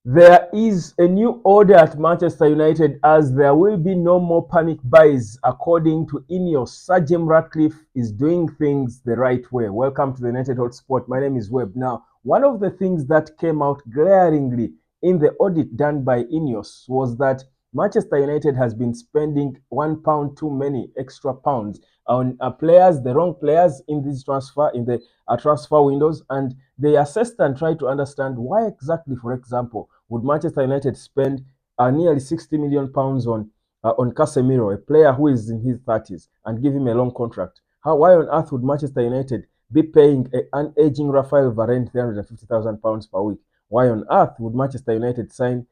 There is a new order at Manchester United as there will be no more panic buys according to Ineos. Sir Jim Ratcliffe is doing things the right way. Welcome to the United Hotspot. My name is Webb. Now, one of the things that came out glaringly in the audit done by Ineos was that Manchester United has been spending £1 too many extra pounds on players, the wrong players in this transfer, in the transfer windows, and they assessed and tried to understand why exactly, for example, would Manchester United spend nearly £60 million on Casemiro, a player who is in his 30s, and give him a long contract? Why on earth would Manchester United be paying an aging Rafael Varane £350,000 per week? Why on earth would Manchester United sign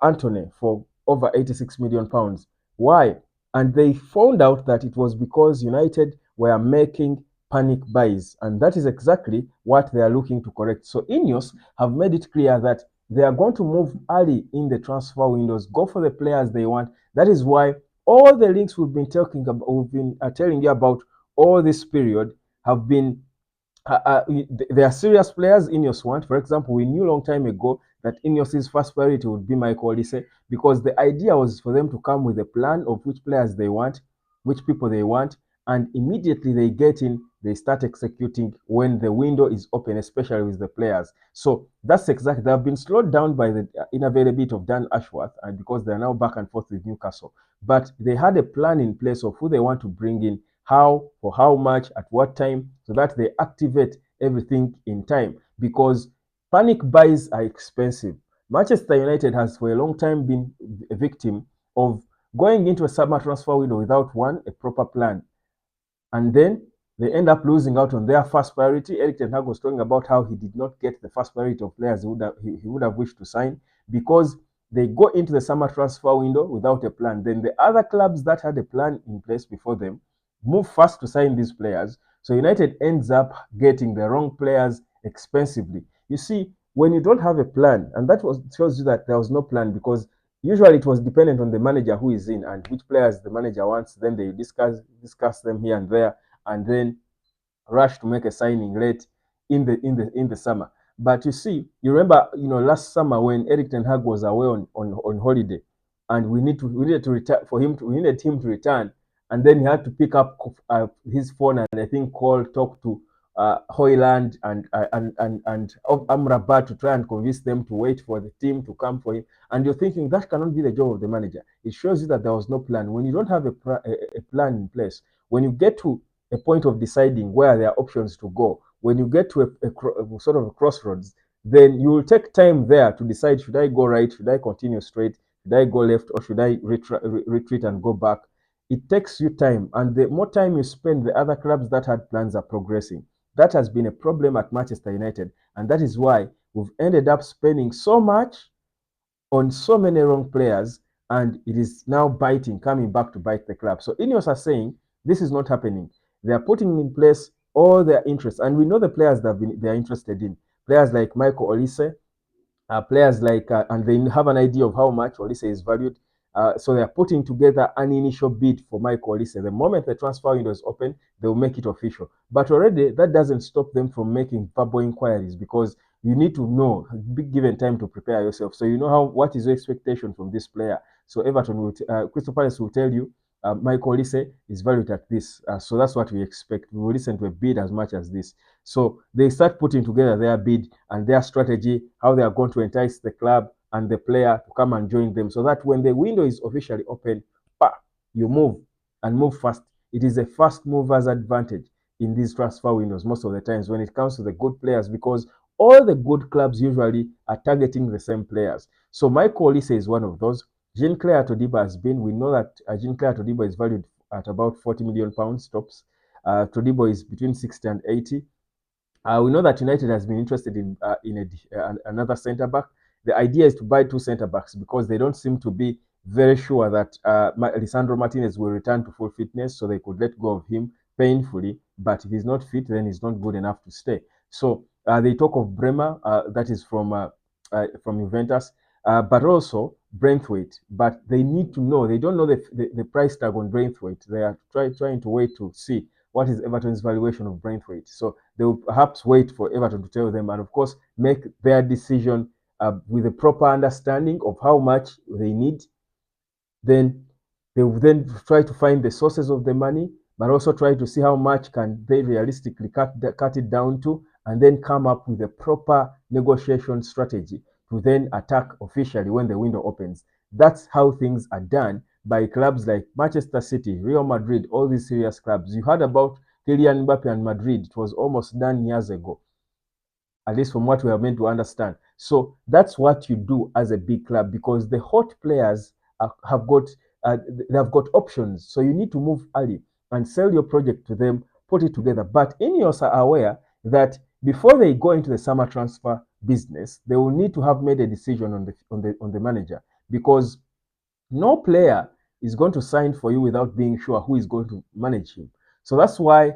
Antony for over £86 million? Why? And they found out that it was because United were making panic buys, and that is exactly what they are looking to correct. So Ineos have made it clear that they are going to move early in the transfer windows, go for the players they want. That is why all the links we've been talking about, we've been telling you about all this period have been they are serious players Ineos want. For example, we knew a long time ago that Ineos' first priority would be Michael Olise because the idea was for them to come with a plan of which players they want, which people they want, and immediately they get in, they start executing when the window is open, especially with the players. So that's exactly, they have been slowed down by the inavailability of Dan Ashworth, and because they're now back and forth with Newcastle. But they had a plan in place of who they want to bring in, how, for how much, at what time, so that they activate everything in time. Because panic buys are expensive. Manchester United has for a long time been a victim of going into a summer transfer window without one, a proper plan. And then they end up losing out on their first priority. Eric Ten Hag was talking about how he did not get the first priority of players he would have wished to sign because they go into the summer transfer window without a plan. Then the other clubs that had a plan in place before them move fast to sign these players. So United ends up getting the wrong players expensively. You see, when you don't have a plan, and that was shows you that there was no plan because usually it was dependent on the manager who is in and which players the manager wants. Then they discuss them here and there, and then rush to make a signing late in the summer. But you see, you remember, last summer when Eric Ten Hag was away on holiday, and we needed to return for him. We needed him to return, and then he had to pick up his phone and I think talk to Hoyland and Amrabat to try and convince them to wait for the team to come for him. And you're thinking that cannot be the job of the manager. It shows you that there was no plan. When you don't have a plan in place, when you get to a point of deciding where there are options to go, when you get to a sort of a crossroads, then you will take time there to decide, should I go right, should I continue straight, should I go left, or should I retreat and go back? It takes you time, and the more time you spend, the other clubs that had plans are progressing. That has been a problem at Manchester United, and that is why we've ended up spending so much on so many wrong players, and it is now coming back to bite the club. So Ineos are saying this is not happening. They are putting in place all their interests, and we know the players that they are interested in. Players like Michael Olise, players like, and they have an idea of how much Olise is valued. So they are putting together an initial bid for Michael Olise. The moment the transfer window is open, they will make it official. But already that doesn't stop them from making verbal inquiries because you need to know, be given time to prepare yourself. So you know what is your expectation from this player. So Crystal Palace will tell you, Michael Olise is valued at this. So that's what we expect. We will listen to a bid as much as this. So they start putting together their bid and their strategy, how they are going to entice the club and the player to come and join them, so that when the window is officially open, you move and move fast. It is a fast mover's advantage in these transfer windows most of the times when it comes to the good players because all the good clubs usually are targeting the same players. So Michael Olise is one of those. Jean-Claire Todibo has been. We know that Jean-Claire Todibo is valued at about £40 million tops. Todibo is between 60 and 80. We know that United has been interested in another centre back. The idea is to buy two centre backs because they don't seem to be very sure that Lisandro Martinez will return to full fitness, so they could let go of him painfully. But if he's not fit, then he's not good enough to stay. So they talk of Bremer, that is from Juventus, but also Braithwaite. But they need to know, they don't know the price tag on Braithwaite. They are trying to wait to see what is Everton's valuation of Braithwaite. So they will perhaps wait for Everton to tell them and, of course, make their decision with a proper understanding of how much they need, then they will then try to find the sources of the money, but also try to see how much can they realistically cut it down to, and then come up with a proper negotiation strategy to then attack officially when the window opens. That's how things are done by clubs like Manchester City, Real Madrid, all these serious clubs. You heard about Kylian Mbappe and Madrid. It was almost done years ago, at least from what we are meant to understand. So that's what you do as a big club, because the hot players have got they have got options. So you need to move early and sell your project to them, put it together. But Ineos are aware that before they go into the summer transfer business, they will need to have made a decision on the manager, because no player is going to sign for you without being sure who is going to manage him. So that's why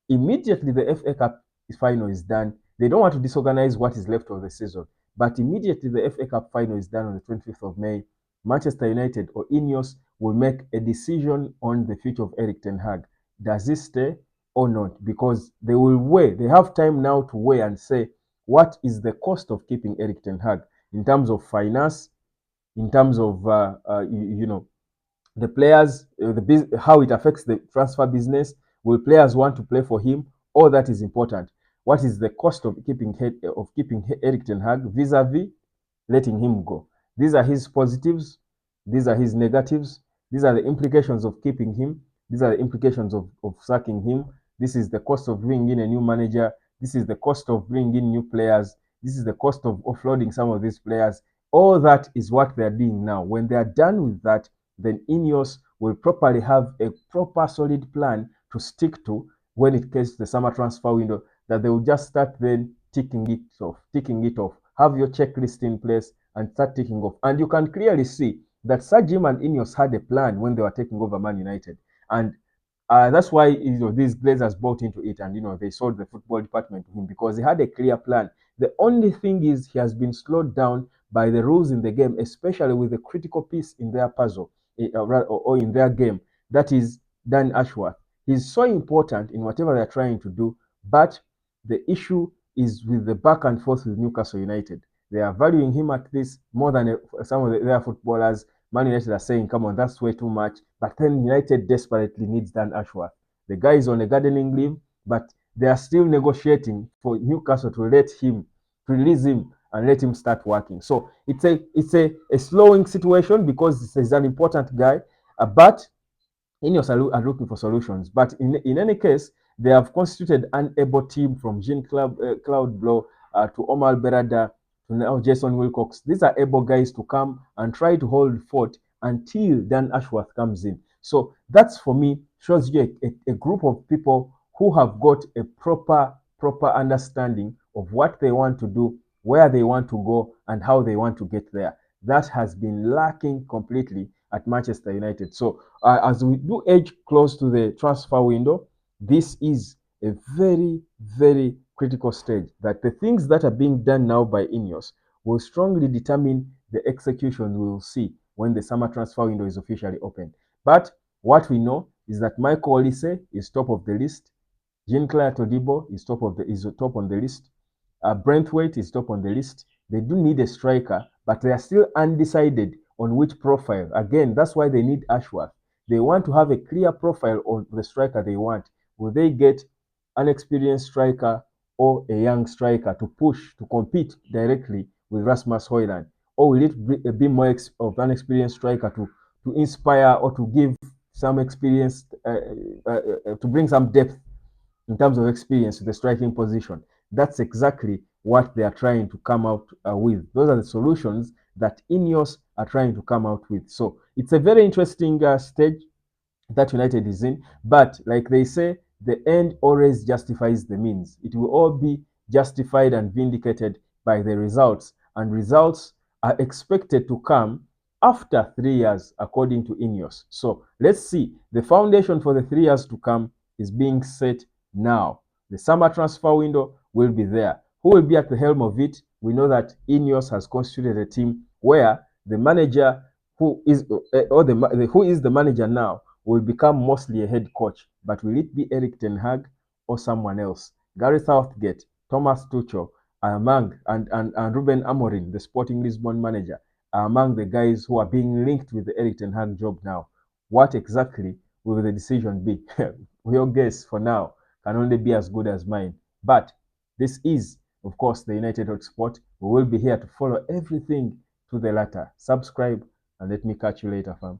immediately the FA Cup final is done, they don't want to disorganize what is left of the season. But immediately the FA Cup final is done on the 25th of May, Manchester United or Ineos will make a decision on the future of Eric Ten Hag. Does he stay or not? Because they will weigh, they have time now to weigh and say, what is the cost of keeping Eric Ten Hag in terms of finance, in terms of the players, how it affects the transfer business. Will players want to play for him? All that is important. What is the cost of keeping Eric Ten Hag vis-a-vis letting him go? These are his positives. These are his negatives. These are the implications of keeping him. These are the implications of sacking him. This is the cost of bringing in a new manager. This is the cost of bringing in new players. This is the cost of offloading some of these players. All that is what they're doing now. When they are done with that, then Ineos will properly have a proper solid plan to stick to when it gets to the summer transfer window, that they will just start then ticking it off. Have your checklist in place and start ticking off. And you can clearly see that Sir Jim and Ineos had a plan when they were taking over Man United. And that's why these Glazers bought into it, and they sold the football department to him, because he had a clear plan. The only thing is he has been slowed down by the rules in the game, especially with the critical piece in their puzzle or in their game. That is Dan Ashworth. He's so important in whatever they're trying to do, but the issue is with the back and forth with Newcastle United. They are valuing him at this more than some of their footballers. Man United are saying, come on, that's way too much. But then United desperately needs Dan Ashworth. The guy is on a gardening leave, but they are still negotiating for Newcastle to release him and let him start working. So it's a slowing situation, because he's an important guy, but Ineos are looking for solutions. But in any case, they have constituted an able team from Jean Claude Blow to Omar Berada to now Jason Wilcox. These are able guys to come and try to hold fort until Dan Ashworth comes in. So that's, for me, shows you a group of people who have got a proper understanding of what they want to do, where they want to go, and how they want to get there. That has been lacking completely at Manchester United. So as we do edge close to the transfer window, this is a very critical stage, that the things that are being done now by Ineos will strongly determine the execution we will see when the summer transfer window is officially open. But what we know is that Michael Olise is top of the list. Jean-Claire Todibo is top on the list. Brentwaite is top on the list. They do need a striker, but they are still undecided on which profile. Again, that's why they need Ashworth. They want to have a clear profile on the striker they want. Will they get an experienced striker or a young striker to push, to compete directly with Rasmus Højlund? Or will it be more of an experienced striker to inspire or to give some experience, to bring some depth in terms of experience to the striking position? That's exactly what they are trying to come out with. Those are the solutions that Ineos are trying to come out with. So it's a very interesting stage that United is in. But like they say, the end always justifies the means. It will all be justified and vindicated by the results. And results are expected to come after 3 years, according to Ineos. So let's see. The foundation for the 3 years to come is being set now. The summer transfer window will be there. Who will be at the helm of it? We know that Ineos has constituted a team where the manager who is the manager now will become mostly a head coach. But will it be Eric Ten Hag or someone else? Gareth Southgate, Thomas Tuchel, are among, and Ruben Amorim, the Sporting Lisbon manager, are among the guys who are being linked with the Erik ten Hag job now. What exactly will the decision be? Your guess for now can only be as good as mine. But this is, of course, the United Hotspot. We will be here to follow everything to the latter. Subscribe and let me catch you later, fam.